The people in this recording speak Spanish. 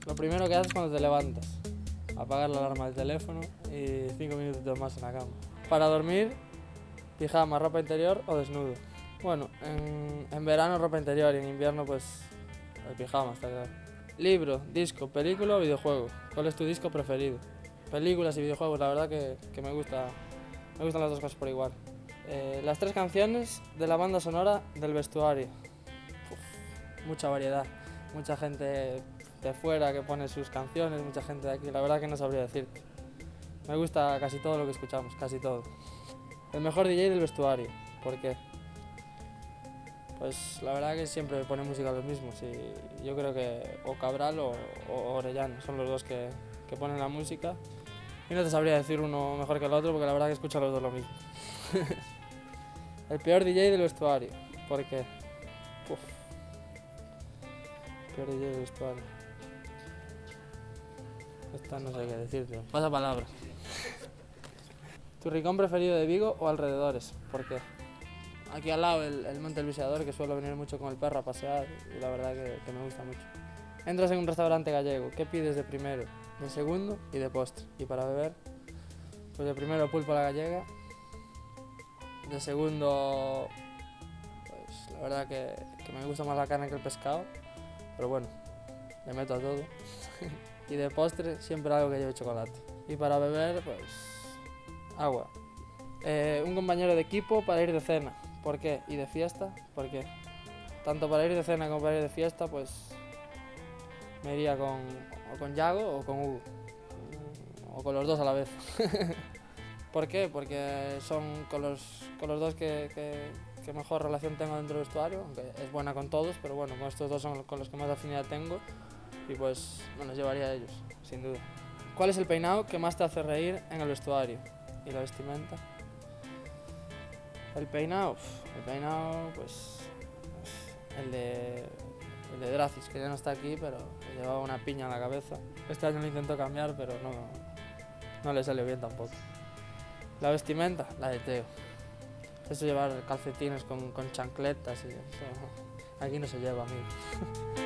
Lo primero que haces cuando te levantas, apagar la alarma del teléfono y 5 minutos más en la cama. Para dormir, pijama, ropa interior o desnudo. Bueno, en verano ropa interior y en invierno pues el pijama, está claro. Libro, disco, película o videojuego. ¿Cuál es tu disco preferido? Películas y videojuegos, la verdad que me gustan las dos cosas por igual. Las 3 canciones de la banda sonora del vestuario. Mucha variedad, mucha gente de fuera que pone sus canciones, mucha gente de aquí, la verdad que no sabría decirte. Me gusta casi todo lo que escuchamos, casi todo. El mejor DJ del vestuario, ¿por qué? Pues la verdad que siempre pone música a los mismos y yo creo que o Cabral o Orellana son los dos que ponen la música y no te sabría decir uno mejor que el otro porque la verdad que escucho a los dos lo mismo. El peor DJ del vestuario, ¿por qué? Uf. Peor DJ del vestuario. Esta no sé qué decirte. Pasa palabra. ¿Tu rincón preferido de Vigo o alrededores? ¿Por qué? Aquí al lado el Monte del Viseador, que suelo venir mucho con el perro a pasear y la verdad que me gusta mucho. Entras en un restaurante gallego, ¿qué pides de primero, de segundo y de postre? Y para beber, pues de primero pulpo a la gallega, de segundo, pues la verdad que me gusta más la carne que el pescado, pero bueno, le meto a todo. Y de postre siempre algo que lleve chocolate. Y para beber, pues agua. Un compañero de equipo para ir de cena, ¿por qué? Y de fiesta, ¿por qué? Tanto para ir de cena como para ir de fiesta, pues me iría o con Yago o con Hugo, o con los dos a la vez. ¿Por qué? Porque son con los dos que mejor relación tengo dentro del vestuario, aunque es buena con todos, pero bueno, con estos dos son con los que más afinidad tengo y pues me los llevaría a ellos, sin duda. ¿Cuál es el peinado que más te hace reír en el vestuario? ¿Y la vestimenta? El peinado, pues el de Dracis, que ya no está aquí, pero le llevaba una piña en la cabeza. Este año lo intentó cambiar, pero no le salió bien tampoco. La vestimenta, la de Teo. Eso llevar calcetines con chancletas y eso, aquí no se lleva, amigo.